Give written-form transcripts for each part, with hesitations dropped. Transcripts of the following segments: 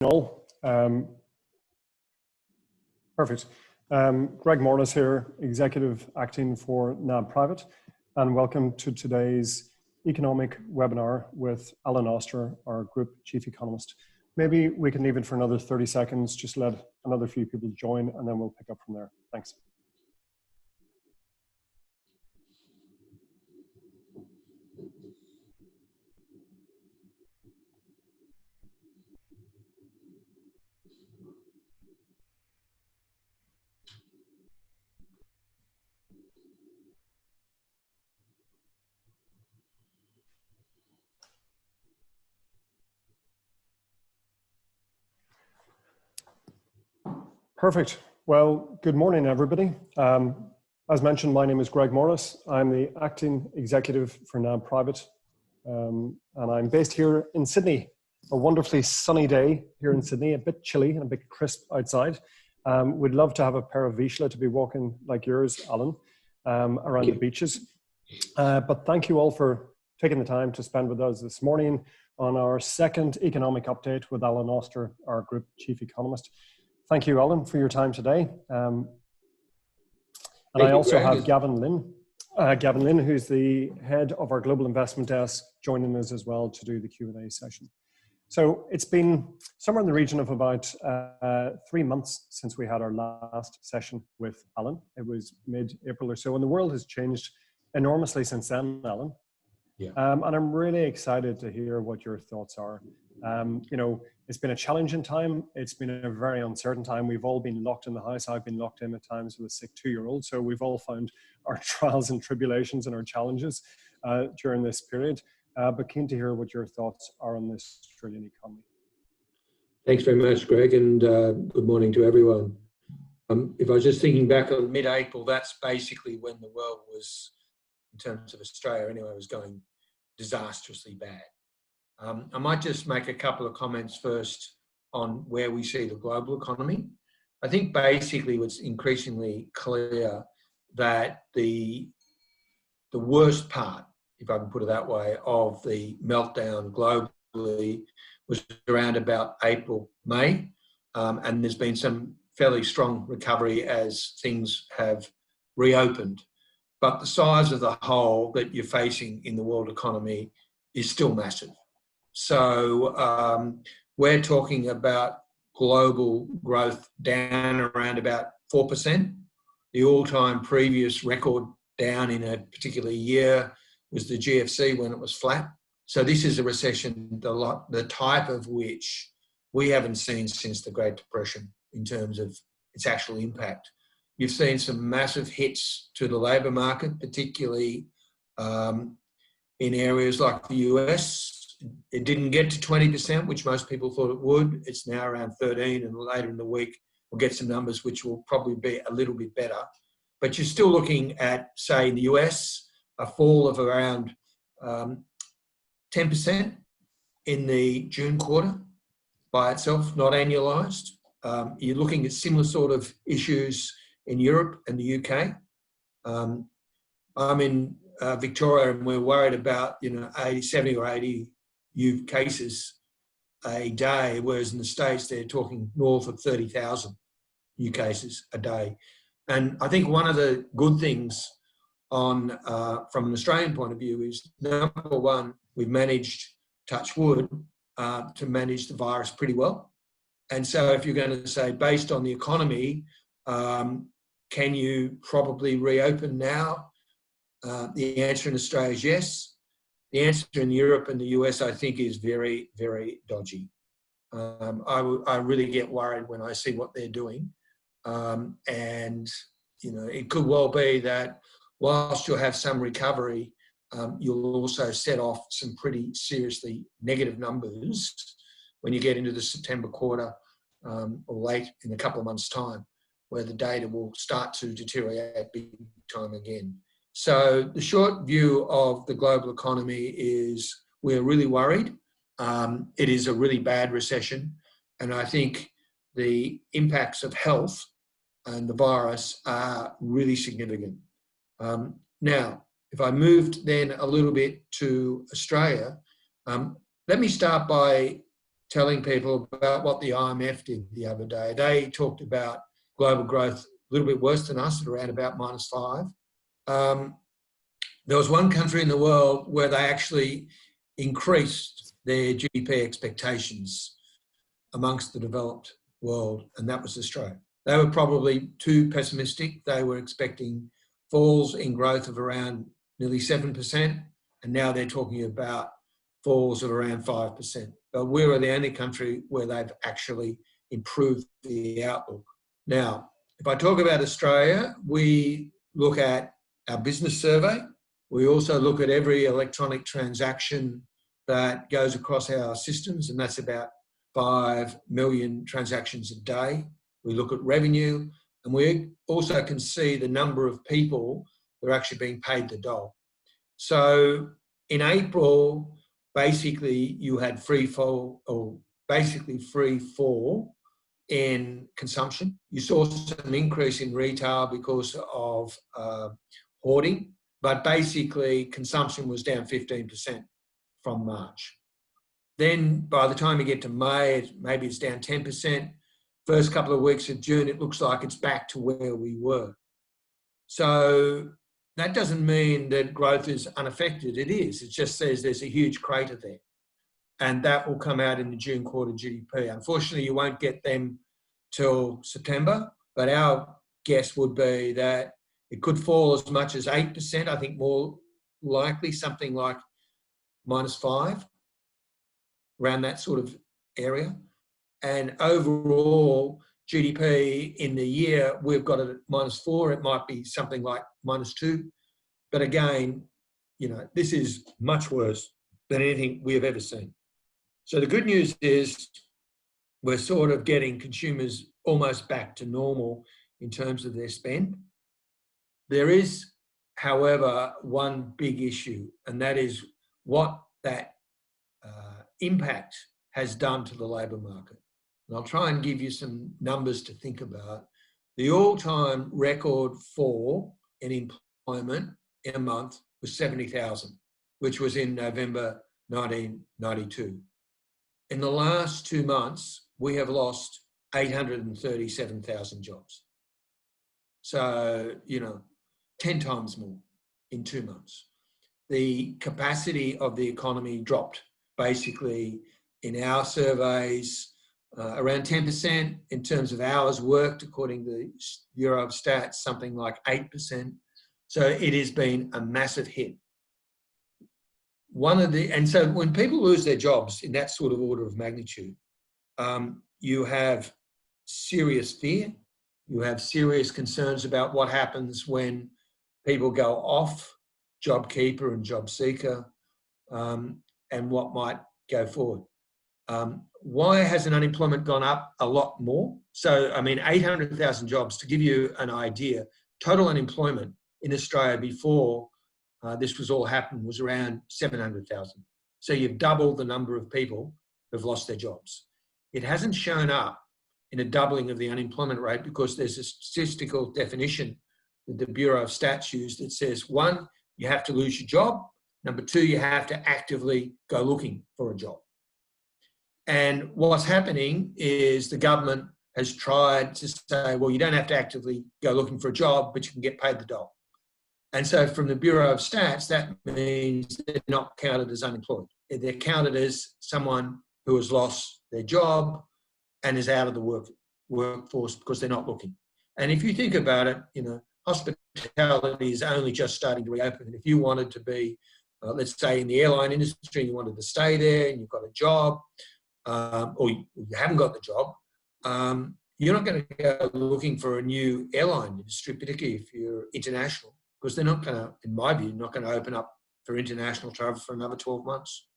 all. Perfect. Greg Morris here, Executive Acting for NAB Private, and welcome to today's economic webinar with Alan Oster, our Group Chief Economist. Maybe we can leave it for another 30 seconds, just let another few people join, and then we'll pick up from there. Thanks. Perfect. Well, good morning, everybody. As mentioned, my name is Greg Morris. I'm the Acting Executive for NAB Private, and I'm based here in Sydney. A wonderfully sunny day here in Sydney, a bit chilly and a bit crisp outside. We'd love to have a pair of Vizsla to be walking like yours, Alan, around the beaches. But thank you all for taking the time to spend with us this morning on our second economic update with Alan Oster, our Group Chief Economist. Thank you, Alan, for your time today. And I also have Gavin Lynn, who's the head of our Global Investment Desk, joining us as well to do the Q&A session. So it's been somewhere in the region of about 3 months since we had our last session with Alan. It was mid-April or so, and the world has changed enormously since then, Alan. Yeah. And I'm really excited to hear what your thoughts are. You know, it's been a challenging time. It's been a very uncertain time. We've all been locked in the house. I've been locked in at times with a sick 2-year-old. So we've all found our trials and tribulations and our challenges during this period. But keen to hear what your thoughts are on this Australian economy. Thanks very much, Greg, and good morning to everyone. If I was just thinking back on mid-April, that's basically when the world was, in terms of Australia anyway, was going disastrously bad. I might just make a couple of comments first on where we see the global economy. I think basically it's increasingly clear that the worst part, if I can put it that way, of the meltdown globally was around about April, May, and there's been some fairly strong recovery as things have reopened. But the size of the hole that you're facing in the world economy is still massive. So we're talking about global growth down around about 4%. The all-time previous record down in a particular year was the GFC when it was flat. So this is a recession, the type of which we haven't seen since the Great Depression in terms of its actual impact. You've seen some massive hits to the labour market, particularly in areas like the US. It didn't get to 20%, which most people thought it would. It's now around 13, and later in the week we'll get some numbers which will probably be a little bit better. But you're still looking at, say, in the US, a fall of around 10% in the June quarter by itself, not annualised. You're looking at similar sort of issues in Europe and the UK. I'm in Victoria, and we're worried about 70 or 80 new cases a day, whereas in the States they're talking north of 30,000 new cases a day. And I think one of the good things from an Australian point of view is, number one, we've managed, touch wood, to manage the virus pretty well. And so if you're going to say, based on the economy, can you probably reopen now? The answer in Australia is yes. The answer in Europe and the US, I think, is very, very dodgy. I really get worried when I see what they're doing. And, it could well be that whilst you'll have some recovery, you'll also set off some pretty seriously negative numbers when you get into the September quarter or late in a couple of months' time, where the data will start to deteriorate big time again. So the short view of the global economy is we're really worried. It is a really bad recession. And I think the impacts of health and the virus are really significant. Now, if I moved then a little bit to Australia, let me start by telling people about what the IMF did the other day. They talked about global growth a little bit worse than us at around about -5. There was one country in the world where they actually increased their GDP expectations amongst the developed world, and that was Australia. They were probably too pessimistic. They were expecting falls in growth of around nearly 7%, and now they're talking about falls of around 5%. But we were the only country where they've actually improved the outlook. Now, if I talk about Australia, we look at our business survey. We also look at every electronic transaction that goes across our systems, and that's about 5 million transactions a day. We look at revenue, and we also can see the number of people that are actually being paid the dole. So in April, basically you had free fall in consumption. You saw some increase in retail because of hoarding, but basically consumption was down 15% from March. Then by the time you get to May, maybe it's down 10%. First couple of weeks of June, it looks like it's back to where we were. So that doesn't mean that growth is unaffected. It is. It just says there's a huge crater there. And that will come out in the June quarter GDP. Unfortunately, you won't get them till September, but our guess would be that it could fall as much as 8%. I think more likely something like -5, around that sort of area. And overall GDP in the year, we've got it at -4. It might be something like -2. But again, this is much worse than anything we have ever seen. So the good news is we're sort of getting consumers almost back to normal in terms of their spend. There is, however, one big issue, and that is what that impact has done to the labour market. And I'll try and give you some numbers to think about. The all-time record fall in employment in a month was 70,000, which was in November 1992. In the last 2 months, we have lost 837,000 jobs. So, 10 times more in 2 months. The capacity of the economy dropped. Basically, in our surveys, around 10% in terms of hours worked, according to the Bureau of Stats, something like 8%. So it has been a massive hit. And so when people lose their jobs in that sort of order of magnitude, you have serious fear, you have serious concerns about what happens when people go off JobKeeper and JobSeeker, and what might go forward. Why hasn't unemployment gone up a lot more? So, 800,000 jobs, to give you an idea, total unemployment in Australia before this was all happened was around 700,000. So you've doubled the number of people who've lost their jobs. It hasn't shown up in a doubling of the unemployment rate because there's a statistical definition that the Bureau of Stats used that says, 1, you have to lose your job. Number 2, you have to actively go looking for a job. And what's happening is the government has tried to say, well, you don't have to actively go looking for a job, but you can get paid the dole. And so from the Bureau of Stats, that means they're not counted as unemployed. They're counted as someone who has lost their job and is out of the workforce because they're not looking. And if you think about it, hospitality is only just starting to reopen. And if you wanted to be, let's say in the airline industry, and you wanted to stay there and you've got a job, or you haven't got the job, you're not going to go looking for a new airline industry, particularly if you're international, because they're not going to, in my view, not going to open up for international travel for another 12 months.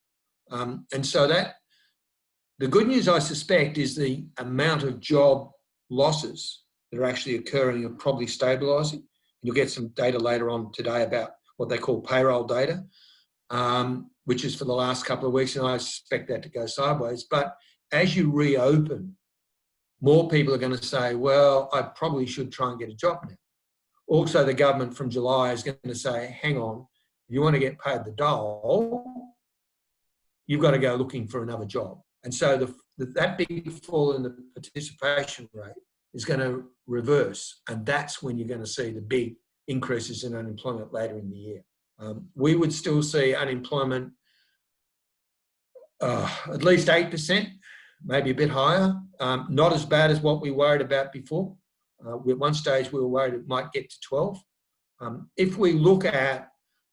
And so the good news, I suspect, is the amount of job losses that are actually occurring are probably stabilising. And you'll get some data later on today about what they call payroll data, which is for the last couple of weeks, and I expect that to go sideways. But as you reopen, more people are going to say, well, I probably should try and get a job now. Also, the government from July is going to say, hang on, if you want to get paid the dole, you've got to go looking for another job. And so that big fall in the participation rate is going to reverse, and that's when you're going to see the big increases in unemployment later in the year. We would still see unemployment at least 8%, maybe a bit higher. Not as bad as what we worried about before. At one stage, we were worried it might get to 12. If we look at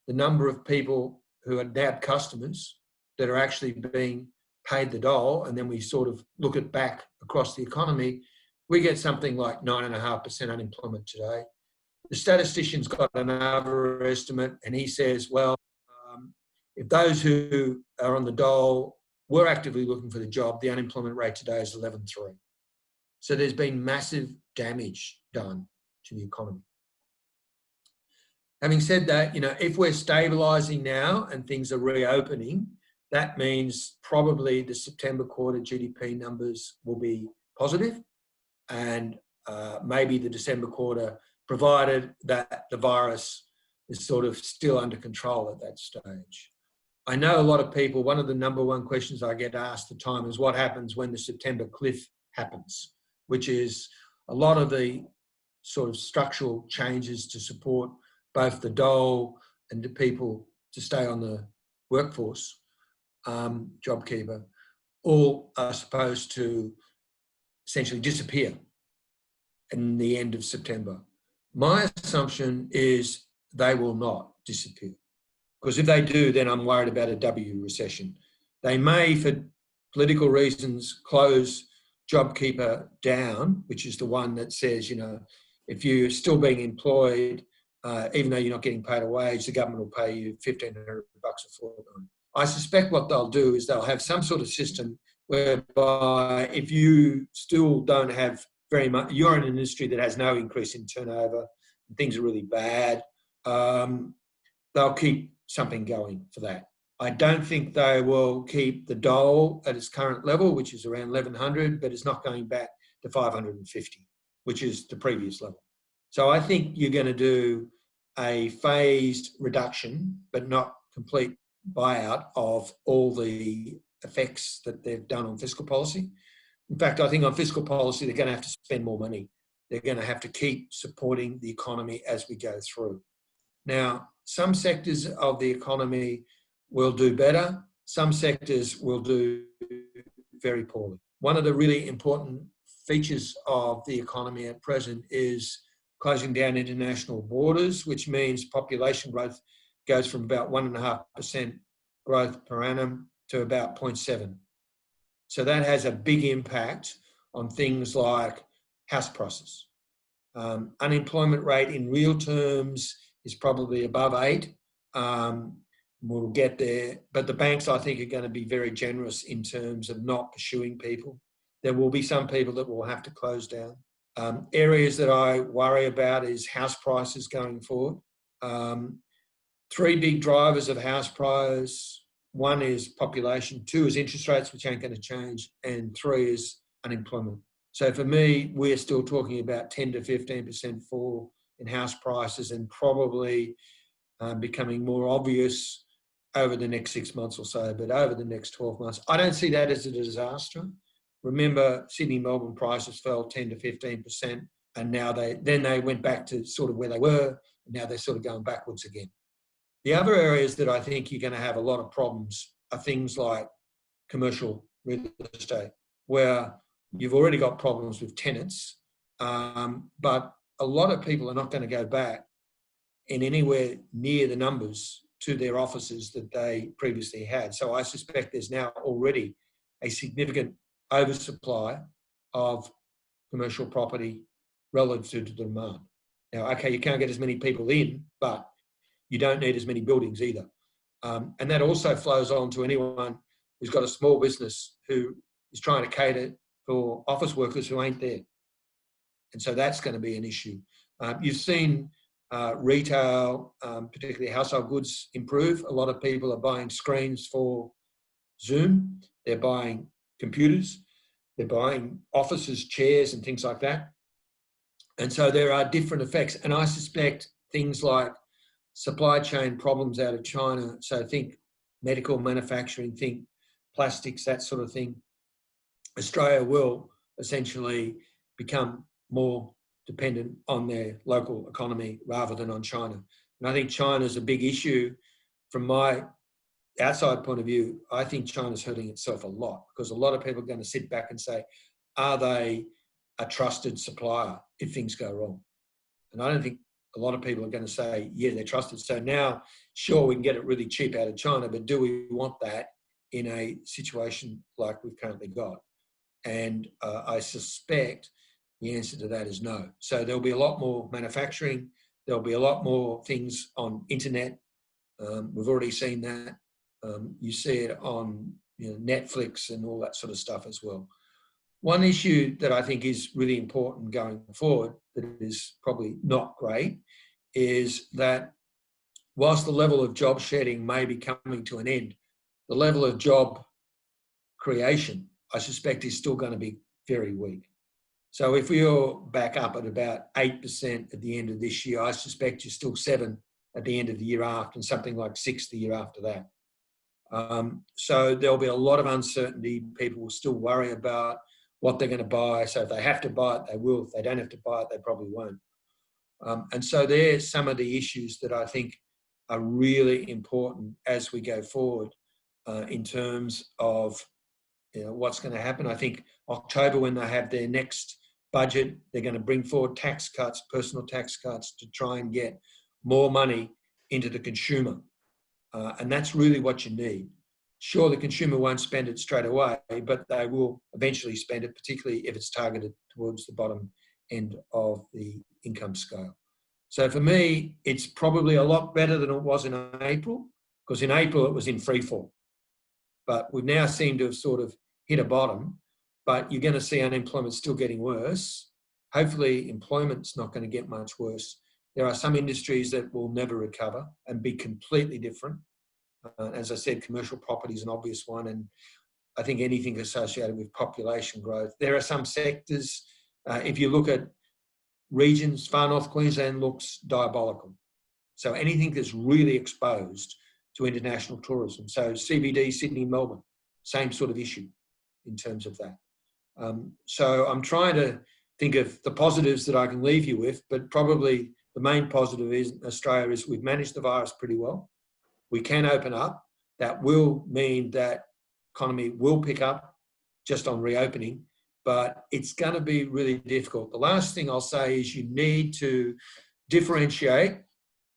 the number of people who are NAB customers that are actually being paid the dole, and then we sort of look at back across the economy, we get something like 9.5% unemployment today. The statistician's got another estimate, and he says, well, if those who are on the dole were actively looking for the job, the unemployment rate today is 11.3. So there's been massive damage done to the economy. Having said that, if we're stabilising now and things are reopening, that means probably the September quarter GDP numbers will be positive, and maybe the December quarter, provided that the virus is sort of still under control at that stage. I know a lot of people, one of the number one questions I get asked at the time is what happens when the September cliff happens, which is a lot of the sort of structural changes to support both the dole and the people to stay on the workforce, JobKeeper, all are supposed to essentially disappear in the end of September. My assumption is they will not disappear, because if they do, then I'm worried about a W recession. They may, for political reasons, close JobKeeper down, which is the one that says, if you're still being employed, even though you're not getting paid a wage, the government will pay you $1,500 a fortnight. I suspect what they'll do is they'll have some sort of system whereby if you still don't have very much, you're in an industry that has no increase in turnover, and things are really bad, they'll keep something going for that. I don't think they will keep the dole at its current level, which is around 1,100, but it's not going back to 550, which is the previous level. So I think you're going to do a phased reduction, but not complete buyout of all the effects that they've done on fiscal policy. In fact, I think on fiscal policy, they're going to have to spend more money. They're going to have to keep supporting the economy as we go through. Now, some sectors of the economy will do better. Some sectors will do very poorly. One of the really important features of the economy at present is closing down international borders, which means population growth goes from about 1.5% growth per annum to about 0.7. So that has a big impact on things like house prices. Unemployment rate in real terms is probably above 8. We'll get there. But the banks, I think, are going to be very generous in terms of not pursuing people. There will be some people that will have to close down. Areas that I worry about is house prices going forward. 3 big drivers of house price. 1 is population, 2 is interest rates, which ain't going to change, and 3 is unemployment. So for me, we're still talking about 10 to 15% fall in house prices, and probably becoming more obvious over the next 6 months or so, but over the next 12 months. I don't see that as a disaster. Remember, Sydney, Melbourne prices fell 10 to 15%, and now they went back to sort of where they were, and now they're sort of going backwards again. The other areas that I think you're going to have a lot of problems are things like commercial real estate, where you've already got problems with tenants, but a lot of people are not going to go back in anywhere near the numbers to their offices that they previously had. So I suspect there's now already a significant oversupply of commercial property relative to the demand. Now, okay, you can't get as many people in, but you don't need as many buildings either. And that also flows on to anyone who's got a small business who is trying to cater for office workers who ain't there. And so that's going to be an issue. You've seen retail, particularly household goods, improve. A lot of people are buying screens for Zoom. They're buying computers. They're buying offices, chairs, and things like that. And so there are different effects. And I suspect things like supply chain problems out of China, so think medical manufacturing, think plastics, that sort of thing, Australia will essentially become more dependent on their local economy rather than on China. And I think China is a big issue from my outside point of view. I think China's hurting itself a lot because a lot of people are going to sit back and say, are they a trusted supplier if things go wrong? And I don't think a lot of people are going to say, yeah, they're trusted. So now, sure, we can get it really cheap out of China, but do we want that in a situation like we've currently got? And I suspect the answer to that is no. So there'll be a lot more manufacturing. There'll be a lot more things on internet. We've already seen that. You see it on Netflix and all that sort of stuff as well. One issue that I think is really important going forward that is probably not great is that whilst the level of job shedding may be coming to an end, the level of job creation, I suspect, is still going to be very weak. So if you're back up at about 8% at the end of this year, I suspect you're still 7% at the end of the year after and something like 6% the year after that. So there'll be a lot of uncertainty. People will still worry about what they're going to buy. So if they have to buy it, they will. If they don't have to buy it, they probably won't. And so there's some of the issues that I think are really important as we go forward in terms of what's going to happen. I think October, when they have their next budget, they're going to bring forward tax cuts, personal tax cuts, to try and get more money into the consumer. And that's really what you need. Sure, the consumer won't spend it straight away, but they will eventually spend it, particularly if it's targeted towards the bottom end of the income scale. So for me, it's probably a lot better than it was in April, because in April it was in free fall. But we now seem to have sort of hit a bottom, but you're going to see unemployment still getting worse. Hopefully employment's not going to get much worse. There are some industries that will never recover and be completely different. As I said, commercial property is an obvious one, and I think anything associated with population growth. There are some sectors, if you look at regions, far north Queensland looks diabolical. So anything that's really exposed to international tourism. So CBD, Sydney, Melbourne, same sort of issue in terms of that. So I'm trying to think of the positives that I can leave you with, but probably the main positive is Australia is we've managed the virus pretty well. We can open up. That will mean that economy will pick up just on reopening, but it's going to be really difficult. The last thing I'll say is you need to differentiate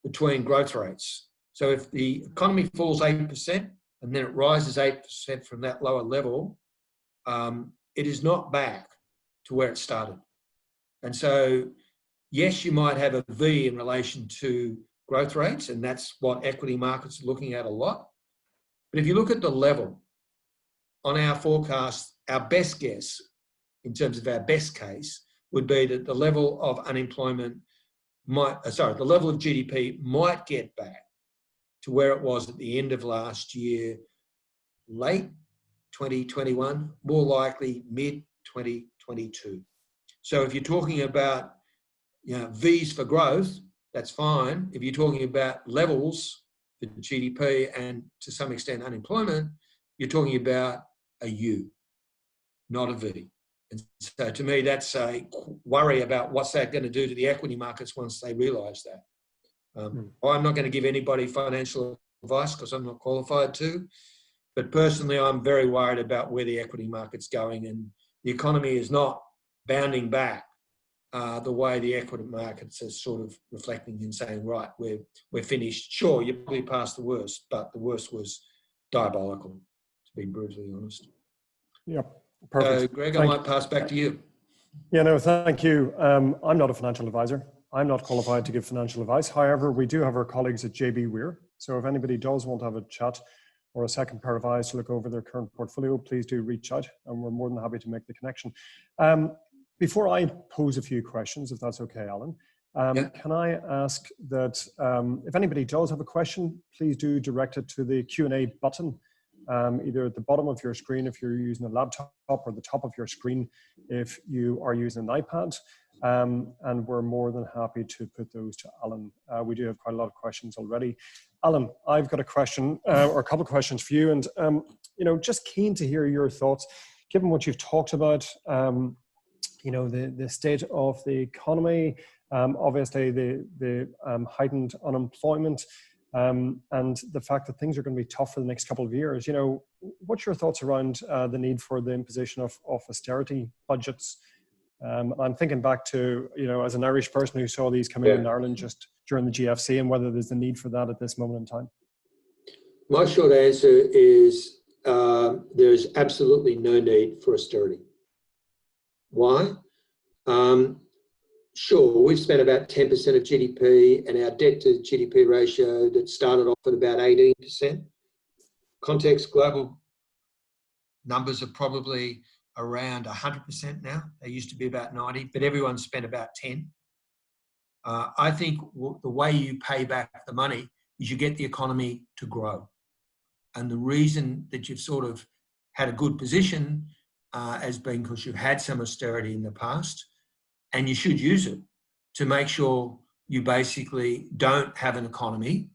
between growth rates. So if the economy falls 8% and then it rises 8% from that lower level, it is not back to where it started. And so, yes, you might have a V in relation to growth rates, and that's what equity markets are looking at a lot. But if you look at the level on our forecast, our best guess in terms of our best case would be that the level of unemployment the level of GDP might get back to where it was at the end of last year, late 2021, more likely mid 2022. So if you're talking about V's for growth, that's fine. If you're talking about levels for GDP and to some extent unemployment, you're talking about a U, not a V. And so to me, that's a worry about what's that going to do to the equity markets once they realise that. I'm not going to give anybody financial advice because I'm not qualified to, but personally, I'm very worried about where the equity market's going, and the economy is not bounding back the way the equity markets are sort of reflecting and saying, right, we're finished. Sure, you're probably past the worst, but the worst was diabolical, to be brutally honest. Yep, perfect. So, Greg, I might pass back to you. Yeah, no, thank you. I'm not a financial advisor. I'm not qualified to give financial advice. However, we do have our colleagues at JB Weir. So if anybody does want to have a chat or a second pair of eyes to look over their current portfolio, please do reach out and we're more than happy to make the connection. Before I pose a few questions, if that's okay, Alan, can I ask that if anybody does have a question, please do direct it to the Q&A button, either at the bottom of your screen if you're using a laptop, or the top of your screen if you are using an iPad. And we're more than happy to put those to Alan. We do have quite a lot of questions already. Alan, I've got a question or a couple of questions for you, and just keen to hear your thoughts. given what you've talked about, you know, the state of the economy, obviously the heightened unemployment, and the fact that things are going to be tough for the next couple of years, you know, what's your thoughts around the need for the imposition of austerity budgets? I'm thinking back to, you know, as an Irish person who saw these come in Ireland just during the GFC, and whether there's a need for that at this moment in time. My short answer is there's absolutely no need for austerity. Why? Sure, we've spent about 10% of GDP, and our debt to GDP ratio that started off at about 18%. Context, global numbers are probably around 100% now. They used to be about 90, but everyone spent about 10. I think the way you pay back the money is you get the economy to grow. And the reason that you've sort of had a good position has been because you've had some austerity in the past, and you should use it to make sure you basically don't have an economy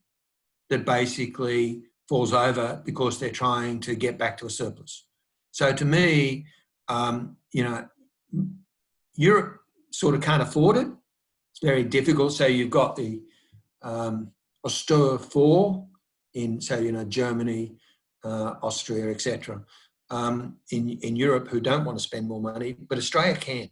that basically falls over because they're trying to get back to a surplus. So to me, you know, Europe sort of can't afford it. It's very difficult. So you've got the Oster 4 in, say, you know, Germany, Austria, etc. In Europe, who don't want to spend more money, but Australia can.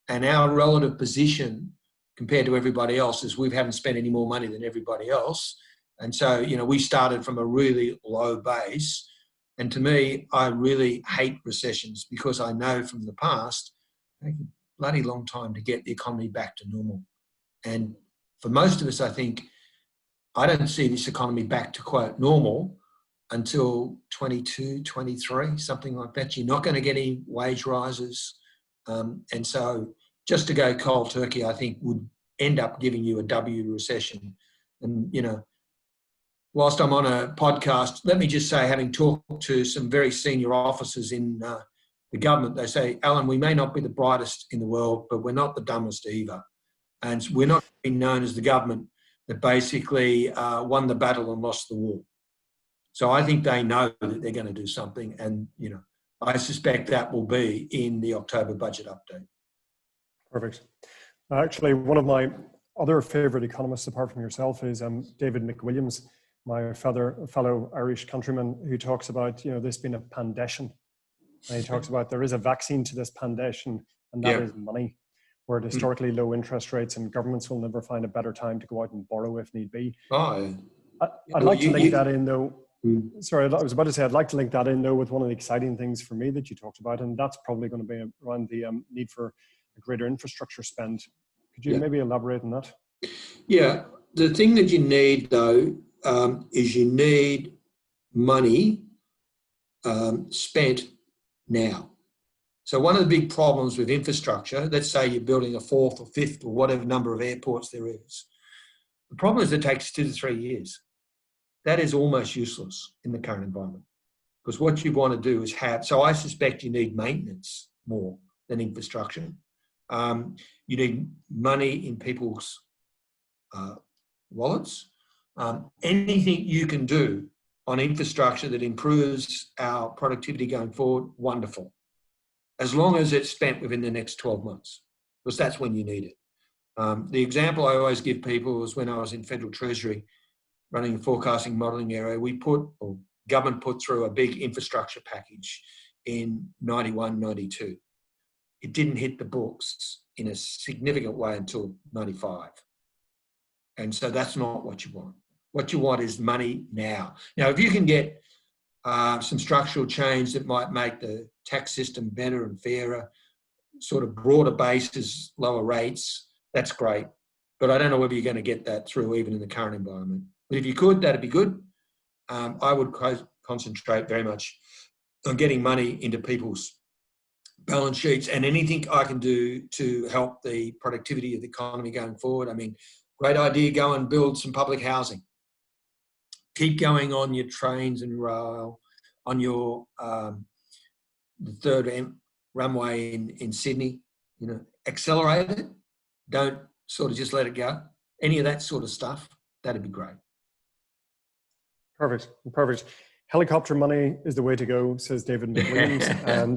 And our relative position compared to everybody else is we haven't spent any more money than everybody else. And so, you know, we started from a really low base. And to me, I really hate recessions because I know from the past, it takes a bloody long time to get the economy back to normal. And for most of us, I think, I don't see this economy back to quote normal until 22, 23, something like that. You're not going to get any wage rises. And so just to go cold turkey, I think would end up giving you a W recession. And, you know, whilst I'm on a podcast, let me just say, having talked to some very senior officers in the government, they say, Alan, we may not be the brightest in the world, but we're not the dumbest either. And we're not being known as the government that basically won the battle and lost the war. So I think they know that they're going to do something. And, you know, I suspect that will be in the October budget update. Perfect. Actually, one of my other favourite economists, apart from yourself, is David McWilliams, my fellow Irish countryman, who talks about, you know, this being a pandemic. And he talks about there is a vaccine to this pandemic, and that is money. We're at historically low interest rates, and governments will never find a better time to go out and borrow if need be. Oh, I'd like to link that in, though. Sorry, I was about to say, I'd like to link that in, though, with one of the exciting things for me that you talked about, and that's probably going to be around the need for a greater infrastructure spend. Could you maybe elaborate on that? Yeah, the thing that you need, though, is you need money spent now. So one of the big problems with infrastructure, let's say you're building a fourth or fifth or whatever number of airports there is, the problem is it takes 2 to 3 years. That is almost useless in the current environment, because what you want to do is have, so I suspect you need maintenance more than infrastructure. You need money in people's wallets. Anything you can do on infrastructure that improves our productivity going forward, wonderful. As long as it's spent within the next 12 months, because that's when you need it. The example I always give people was when I was in Federal Treasury running a forecasting modelling area, government put through a big infrastructure package in 91, 92. It didn't hit the books in a significant way until 95. And so that's not what you want. What you want is money now. Now, if you can get some structural change that might make the tax system better and fairer, sort of broader bases, lower rates, that's great. But I don't know whether you're going to get that through even in the current environment. But if you could, that'd be good. I would concentrate very much on getting money into people's balance sheets, and anything I can do to help the productivity of the economy going forward. I mean, great idea, go and build some public housing. Keep going on your trains and rail, on your the third runway in Sydney. You know, accelerate it. Don't sort of just let it go. Any of that sort of stuff, that'd be great. Perfect. helicopter money is the way to go, says David McWilliams. And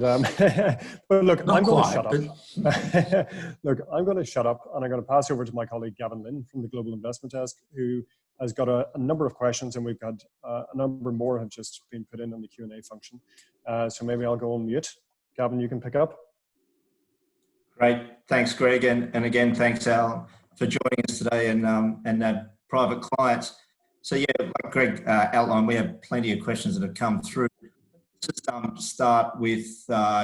but look, Not I'm going to quite, shut up. Look, I'm going to shut up, and I'm going to pass over to my colleague Gavin Lynn from the Global Investment Desk, who has got a number of questions, and we've got a number more have just been put in the Q&A function. So maybe I'll go on mute. Gavin, you can pick up. Great, thanks, Greg, and again, thanks, Al, for joining us today and private clients. So yeah, like Greg outlined, we have plenty of questions that have come through. Let's just start with,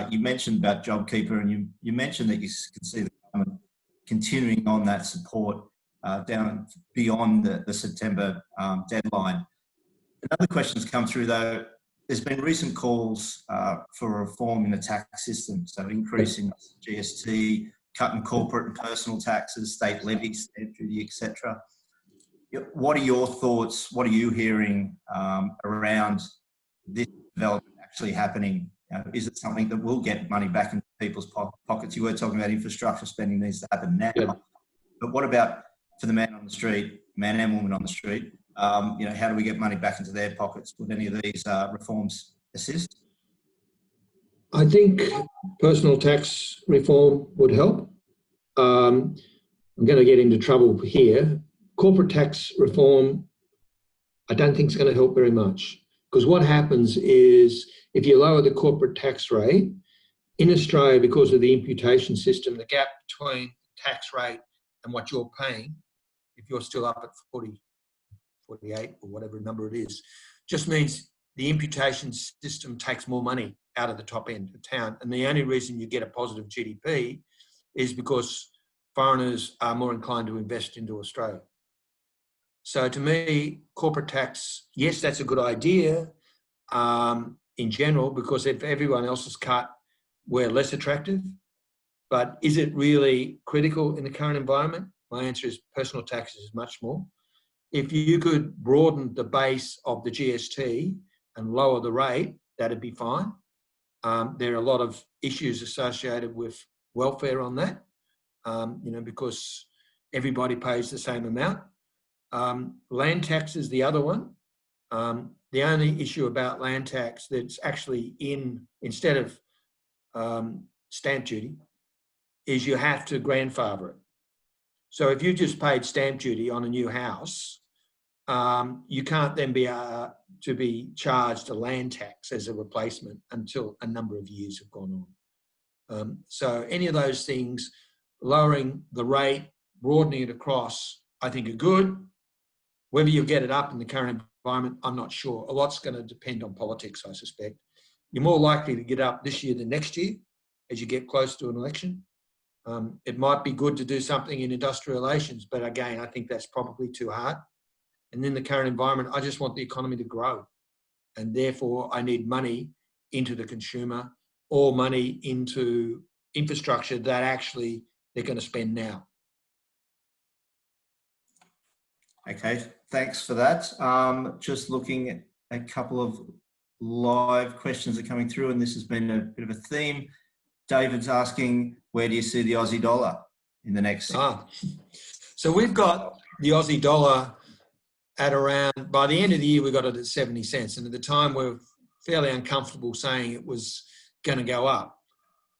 you mentioned about JobKeeper, and you mentioned that you can see the government continuing on that support down beyond the September deadline. Another question that's come through though, there's been recent calls for reform in the tax system, so increasing GST, cutting corporate and personal taxes, state levies, stamp duty, etc. What are your thoughts? What are you hearing around this development actually happening? Is it something that will get money back into people's pockets? You were talking about infrastructure spending needs to happen now, but what about for the man on the street, man and woman on the street? How do we get money back into their pockets? Would any of these reforms assist? I think personal tax reform would help. I'm going to get into trouble here. Corporate tax reform, I don't think is going to help very much, because what happens is if you lower the corporate tax rate in Australia, because of the imputation system, the gap between tax rate and what you're paying, if you're still up at 40, 48 or whatever number it is, just means the imputation system takes more money out of the top end of town. And the only reason you get a positive GDP is because foreigners are more inclined to invest into Australia. So to me, corporate tax, yes, that's a good idea in general, because if everyone else is cut, we're less attractive. But is it really critical in the current environment? My answer is personal taxes is much more. If you could broaden the base of the GST and lower the rate, that'd be fine. There are a lot of issues associated with welfare on that, because everybody pays the same amount. Land tax is the other one. The only issue about land tax that's actually instead of stamp duty, is you have to grandfather it. So if you just paid stamp duty on a new house, you can't then be charged a land tax as a replacement until a number of years have gone on. So any of those things, lowering the rate, broadening it across, I think are good. Whether you get it up in the current environment, I'm not sure. A lot's going to depend on politics, I suspect. You're more likely to get up this year than next year as you get close to an election. It might be good to do something in industrial relations, but again, I think that's probably too hard. And in the current environment, I just want the economy to grow. And therefore, I need money into the consumer or money into infrastructure that actually they're going to spend now. Okay, thanks for that. Just looking at a couple of live questions that are coming through, and this has been a bit of a theme. David's asking, where do you see the Aussie dollar in the next 6 months? So we've got the Aussie dollar at around, by the end of the year, we got it at 70 cents. And at the time, we're fairly uncomfortable saying it was going to go up.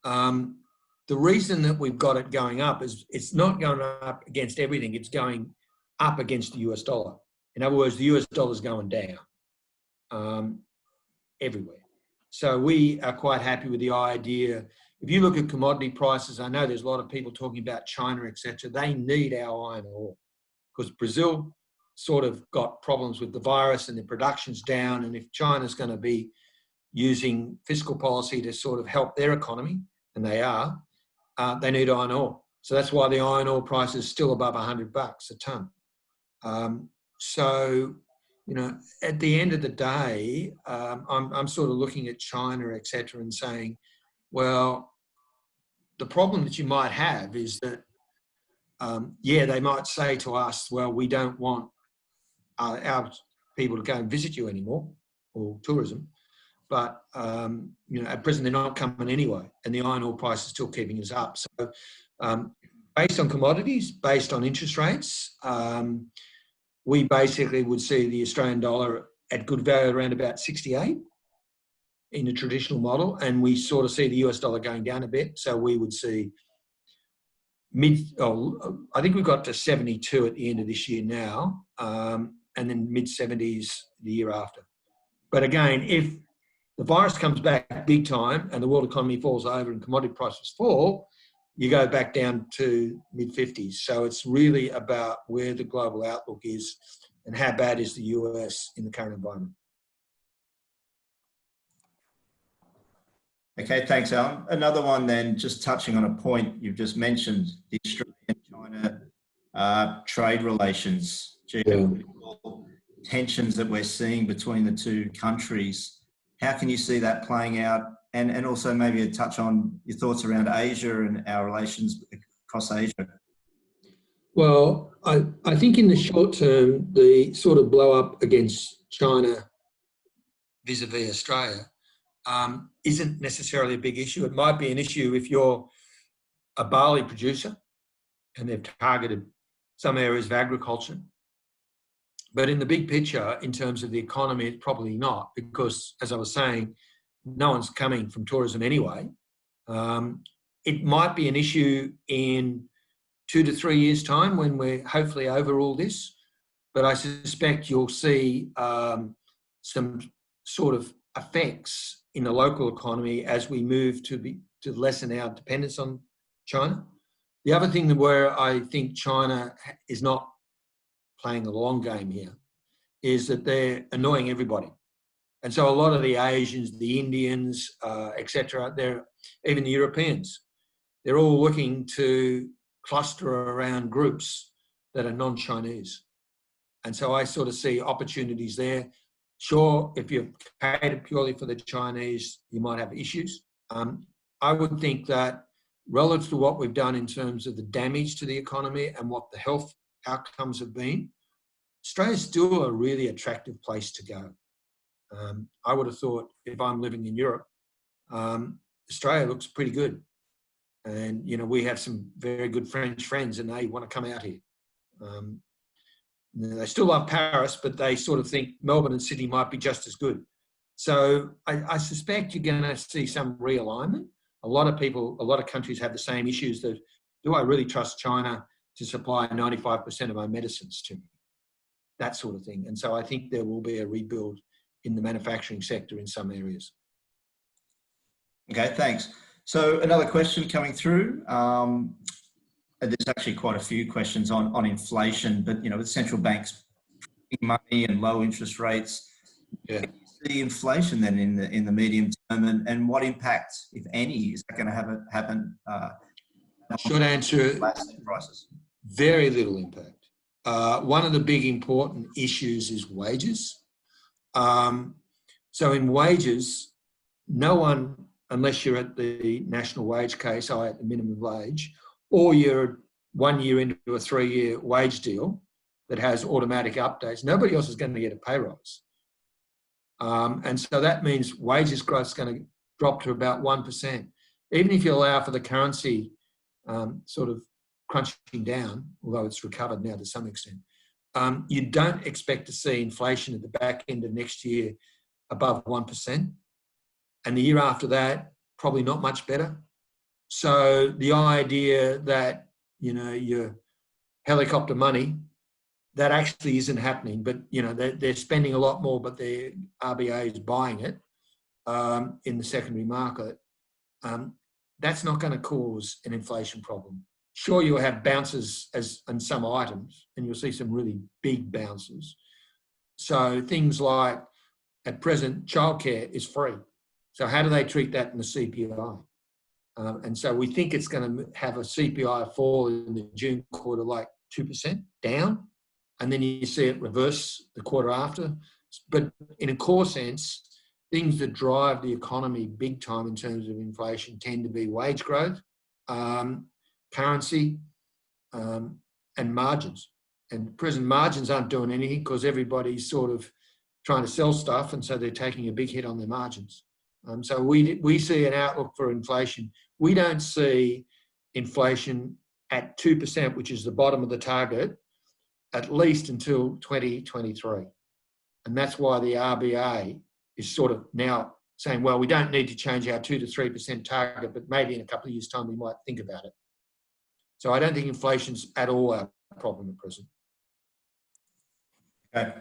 The reason that we've got it going up is it's not going up against everything. It's going up against the US dollar. In other words, the US dollar is going down everywhere. So we are quite happy with the idea. If you look at commodity prices, I know there's a lot of people talking about China, etc. They need our iron ore because Brazil sort of got problems with the virus and their production's down. And if China's going to be using fiscal policy to sort of help their economy, and they are, they need iron ore. So that's why the iron ore price is still above $100 a tonne. So, at the end of the day, I'm sort of looking at China, etc., and saying, well, the problem that you might have is that, they might say to us, well, we don't want our people to go and visit you anymore, or tourism. But, at present, they're not coming anyway, and the iron ore price is still keeping us up. So based on commodities, based on interest rates, we basically would see the Australian dollar at good value around about 68 in the traditional model, and we sort of see the US dollar going down a bit. So we would see I think we've got to 72 at the end of this year now, and then mid 70s the year after. But again, if the virus comes back big time and the world economy falls over and commodity prices fall, you go back down to mid 50s. So it's really about where the global outlook is and how bad is the US in the current environment. Okay, thanks, Alan. Another one then, just touching on a point you've just mentioned, the Australian-China trade relations, geopolitical tensions that we're seeing between the two countries. How can you see that playing out? And also maybe a touch on your thoughts around Asia and our relations across Asia. Well, I think in the short term, the sort of blow up against China vis-a-vis Australia isn't necessarily a big issue. It might be an issue if you're a barley producer and they've targeted some areas of agriculture. But in the big picture, in terms of the economy, it's probably not, because, as I was saying, no one's coming from tourism anyway. It might be an issue in 2 to 3 years' time when we're hopefully over all this, but I suspect you'll see some sort of effects in the local economy as we move to lessen our dependence on China. The other thing where I think China is not playing a long game here is that they're annoying everybody. And so a lot of the Asians, the Indians, etc., even the Europeans, they're all looking to cluster around groups that are non-Chinese. And so I sort of see opportunities there. Sure, if you're catered purely for the Chinese, you might have issues. I would think that relative to what we've done in terms of the damage to the economy and what the health outcomes have been, Australia's still a really attractive place to go. I would have thought if I'm living in Europe, Australia looks pretty good. And, you know, we have some very good French friends and they want to come out here. They still love Paris, but they sort of think Melbourne and Sydney might be just as good. So I suspect you're going to see some realignment. A lot of countries have the same issues that, do I really trust China to supply 95% of my medicines to me? That sort of thing. And so I think there will be a rebuild in the manufacturing sector in some areas. Okay, thanks. So another question coming through. There's actually quite a few questions on inflation, but, you know, with central banks printing money and low interest rates, yeah, do you see inflation then in the medium term, and what impact, if any, is that going to happen? Short answer, prices. Very little impact. One of the big important issues is wages. So in wages, no one, unless you're at the national wage case, at the minimum wage, or you're 1 year into a 3-year wage deal that has automatic updates, nobody else is going to get a pay rise. And so that means wages growth is going to drop to about 1%. Even if you allow for the currency sort of crunching down, although it's recovered now to some extent, you don't expect to see inflation at the back end of next year above 1%. And the year after that, probably not much better. So the idea that, you know, your helicopter money, that actually isn't happening. But, you know, they're spending a lot more, but the RBA is buying it in the secondary market. That's not going to cause an inflation problem. Sure, you'll have bounces in some items, and you'll see some really big bounces. So things like, at present, childcare is free. So how do they treat that in the CPI? And so we think it's going to have a CPI fall in the June quarter like 2% down, and then you see it reverse the quarter after. But in a core sense, things that drive the economy big time in terms of inflation tend to be wage growth, currency, and margins. And present margins aren't doing anything because everybody's sort of trying to sell stuff, and so they're taking a big hit on their margins. So we see an outlook for inflation. We don't see inflation at 2%, which is the bottom of the target, at least until 2023. And that's why the RBA is sort of now saying, well, we don't need to change our 2 to 3% target, but maybe in a couple of years' time we might think about it. So I don't think inflation's at all our problem at present. Okay,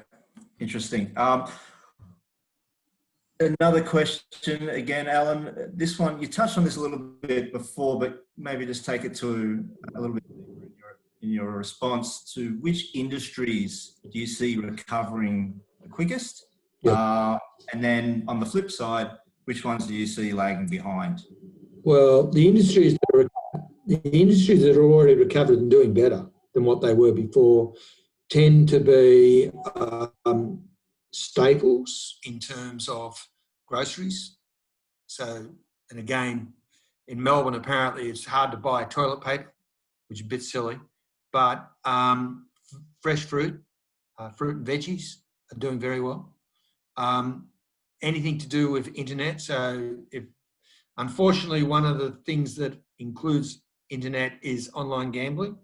interesting. Another question again, Alan. This one, you touched on this a little bit before, but maybe just take it to a little bit deeper in your response to which industries do you see recovering the quickest? Yep. And then on the flip side, which ones do you see lagging behind? Well, the industries that are already recovered and doing better than what they were before tend to be staples in terms of groceries. So, and again, in Melbourne, apparently it's hard to buy toilet paper, which is a bit silly, but fresh fruit, fruit and veggies are doing very well. Anything to do with internet. So unfortunately, one of the things that includes internet is online gambling,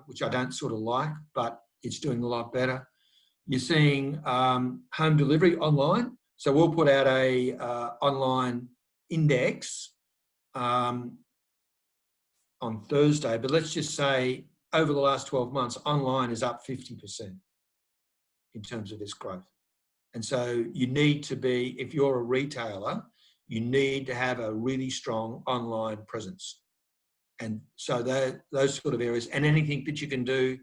which I don't sort of like, but it's doing a lot better. You're seeing home delivery online. So we'll put out a online index on Thursday, but let's just say over the last 12 months, online is up 50% in terms of its growth. And so you need to be, if you're a retailer, you need to have a really strong online presence. And so those sort of areas, and anything that you can do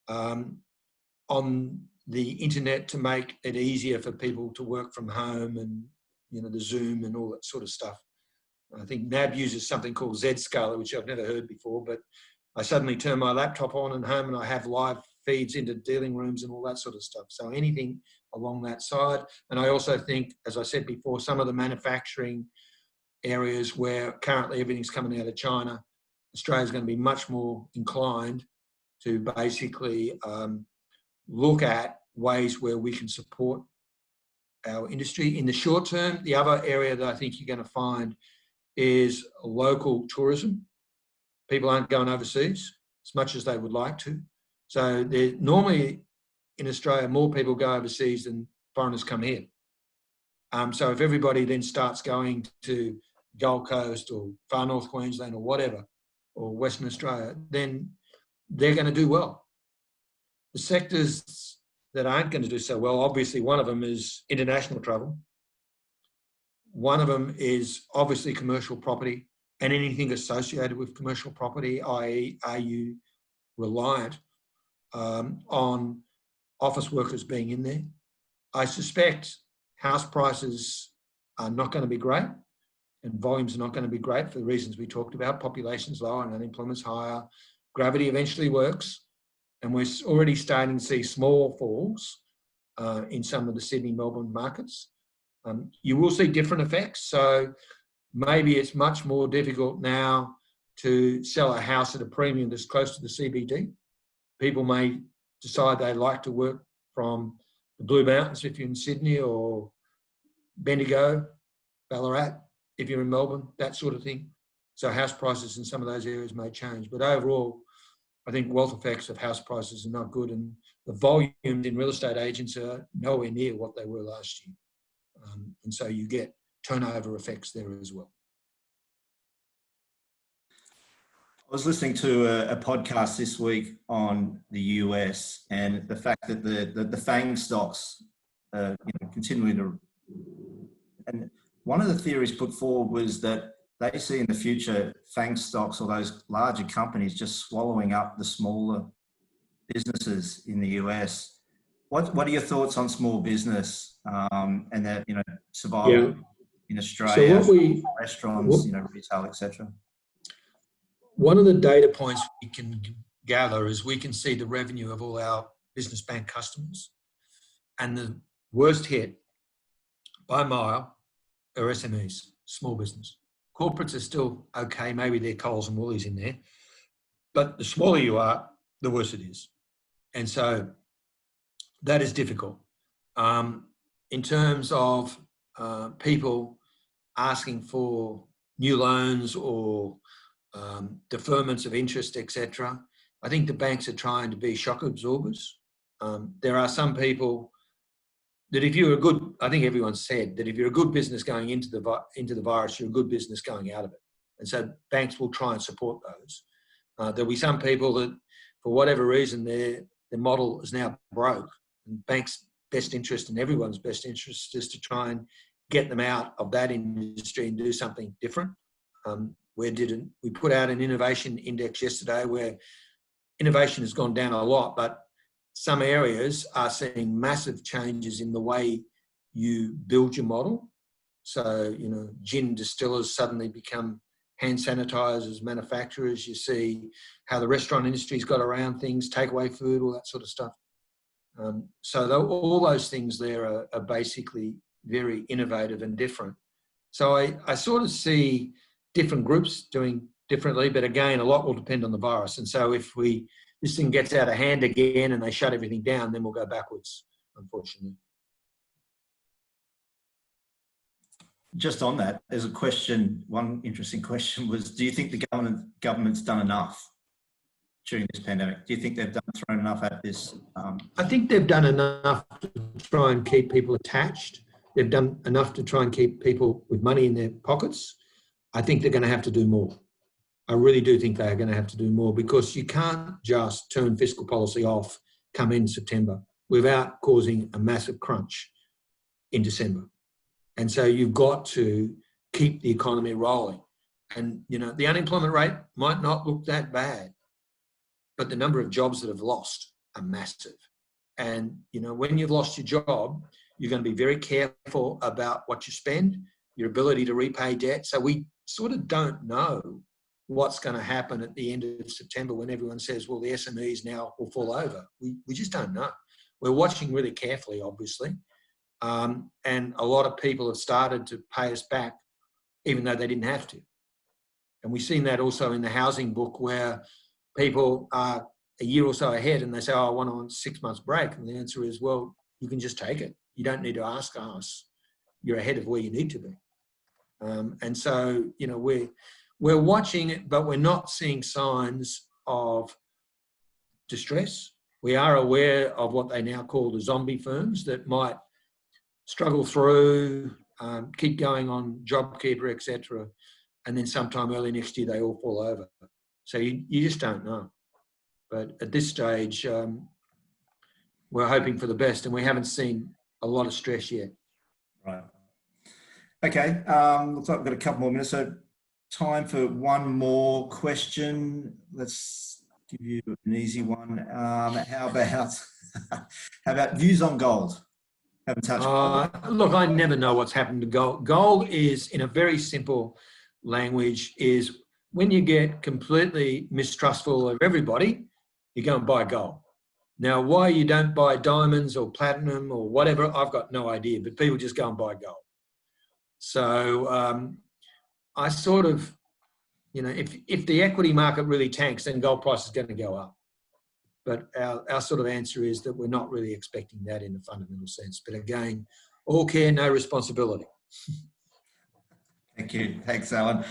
on the internet to make it easier for people to work from home, and the Zoom and all that sort of stuff. I think NAB uses something called Zscaler, which I've never heard before, but I suddenly turn my laptop on at home and I have live feeds into dealing rooms and all that sort of stuff. So anything along that side. And I also think, as I said before, some of the manufacturing areas where currently everything's coming out of China, Australia's going to be much more inclined to basically look at ways where we can support our industry. In the short term, the other area that I think you're going to find is local tourism. People aren't going overseas as much as they would like to. So normally in Australia, more people go overseas than foreigners come here. So if everybody then starts going to Gold Coast or far north Queensland or whatever, or Western Australia, then they're going to do well. The sectors that aren't going to do so well, obviously one of them is international travel. One of them is obviously commercial property and anything associated with commercial property, i.e. are you reliant on office workers being in there? I suspect house prices are not going to be great and volumes are not going to be great for the reasons we talked about. Population's lower and unemployment's higher. Gravity eventually works. And we're already starting to see small falls in some of the Sydney, Melbourne markets. You will see different effects. So maybe it's much more difficult now to sell a house at a premium that's close to the CBD. People may decide they like to work from the Blue Mountains if you're in Sydney, or Bendigo, Ballarat if you're in Melbourne, that sort of thing. So house prices in some of those areas may change. But overall, I think wealth effects of house prices are not good, and the volumes in real estate agents are nowhere near what they were last year. And so you get turnover effects there as well. I was listening to a podcast this week on the US and the fact that the FANG stocks continuing to, and one of the theories put forward was that they see in the future FANG stocks, or those larger companies, just swallowing up the smaller businesses in the US. What are your thoughts on small business and that survival in Australia? So restaurants, retail, etc. One of the data points we can gather is we can see the revenue of all our business bank customers, and the worst hit by mile are SMEs, small business. Corporates are still okay, maybe they're Coles and Woolies in there, but the smaller you are, the worse it is. And so that is difficult. In terms of people asking for new loans or deferments of interest, etc., I think the banks are trying to be shock absorbers. There are some people that if you're a good, I think everyone said that if you're a good business going into the virus, you're a good business going out of it. And so banks will try and support those. There'll be some people that, for whatever reason, their model is now broke. And banks' best interest and everyone's best interest is to try and get them out of that industry and do something different. We put out an innovation index yesterday where innovation has gone down a lot, but some areas are seeing massive changes in the way you build your model. So, gin distillers suddenly become hand sanitizers, manufacturers. You see how the restaurant industry's got around things, takeaway food, all that sort of stuff. So all those things there are basically very innovative and different. So I sort of see different groups doing differently, but again, a lot will depend on the virus. And so if this thing gets out of hand again and they shut everything down, then we'll go backwards, unfortunately. Just on that, there's a question, one interesting question was, do you think the government's done enough during this pandemic? Do you think they've thrown enough at this? I think they've done enough to try and keep people attached. They've done enough to try and keep people with money in their pockets. I think they're going to have to do more. I really do think they are going to have to do more, because you can't just turn fiscal policy off come in September without causing a massive crunch in December. And so you've got to keep the economy rolling. And, the unemployment rate might not look that bad, but the number of jobs that have lost are massive. And, when you've lost your job, you're going to be very careful about what you spend, your ability to repay debt. So we sort of don't know what's going to happen at the end of September when everyone says, well, the SMEs now will fall over. We just don't know. We're watching really carefully, obviously. And a lot of people have started to pay us back, even though they didn't have to. And we've seen that also in the housing book, where people are a year or so ahead and they say, oh, I want on 6 months break. And the answer is, well, you can just take it. You don't need to ask us. You're ahead of where you need to be. And so, we're watching it, but we're not seeing signs of distress. We are aware of what they now call the zombie firms that might struggle through, keep going on JobKeeper, etc. And then sometime early next year, they all fall over. So you just don't know. But at this stage, we're hoping for the best, and we haven't seen a lot of stress yet. Right. Okay. Looks like we've got a couple more minutes. So time for one more question. Let's give you an easy one. How about views on gold? Haven't touched gold. Look, I never know what's happened to gold. Gold is, in a very simple language, is when you get completely mistrustful of everybody, you go and buy gold. Now, why you don't buy diamonds or platinum or whatever, I've got no idea, but people just go and buy gold. So I sort of, if the equity market really tanks, then gold price is going to go up. But our sort of answer is that we're not really expecting that in a fundamental sense. But again, all care, no responsibility. Thank you. Thanks, Alan.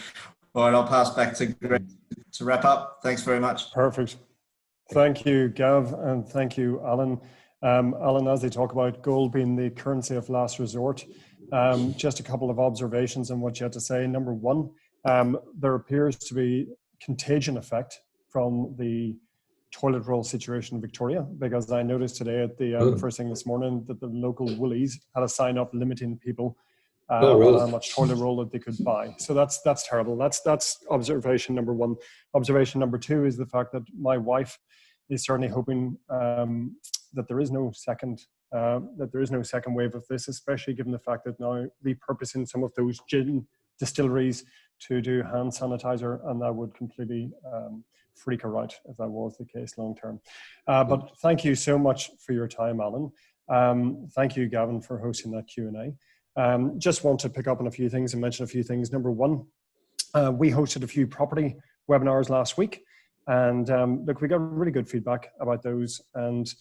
All right, I'll pass back to Greg to wrap up. Thanks very much. Perfect. Thank you, Gav, and thank you, Alan. Alan, as they talk about gold being the currency of last resort, just a couple of observations on what you had to say. Number one, there appears to be contagion effect from the toilet roll situation in Victoria, because I noticed today at the first thing this morning that the local Woolies had a sign up limiting people on how much toilet roll that they could buy. So that's terrible. That's observation number one. Observation number two is the fact that my wife is certainly hoping that there is no second wave of this, especially given the fact that now repurposing some of those gin distilleries to do hand sanitizer, and that would completely freak her out if that was the case long term. But thank you so much for your time, Alan. Thank you, Gavin, for hosting that Q&A. Just want to pick up on a few things and mention a few things. Number one, we hosted a few property webinars last week, and look, we got really good feedback about those. And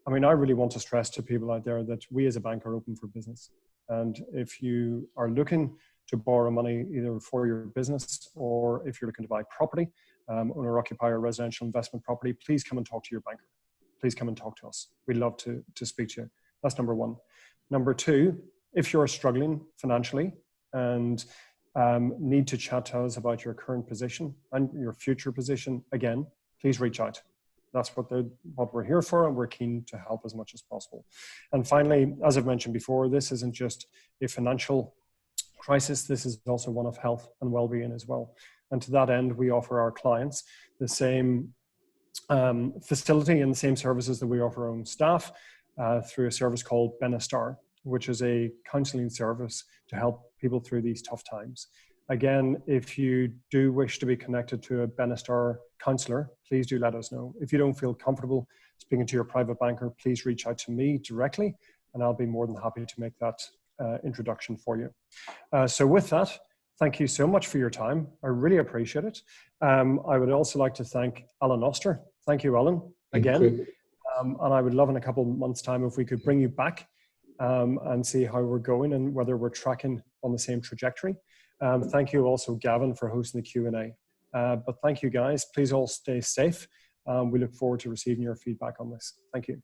I mean, I really want to stress to people out there that we as a bank are open for business. And if you are looking to borrow money either for your business or if you're looking to buy property, owner occupier residential investment property, please come and talk to your banker. Please come and talk to us. We'd love to speak to you. That's number one. Number two, if you're struggling financially and need to chat to us about your current position and your future position, again, please reach out. That's what we're here for, and we're keen to help as much as possible. And finally, as I've mentioned before, this isn't just a financial crisis, this is also one of health and well-being as well. And to that end, we offer our clients the same facility and the same services that we offer our own staff through a service called Benestar, which is a counselling service to help people through these tough times. Again, if you do wish to be connected to a Benestar counsellor, please do let us know. If you don't feel comfortable speaking to your private banker, please reach out to me directly, and I'll be more than happy to make that introduction for you. So with that, thank you so much for your time. I really appreciate it. I would also like to thank Alan Oster. Thank you, Alan, again. And I would love in a couple of months' time if we could bring you back and see how we're going and whether we're tracking on the same trajectory. Thank you also, Gavin, for hosting the Q&A. But thank you, guys. Please all stay safe. We look forward to receiving your feedback on this. Thank you.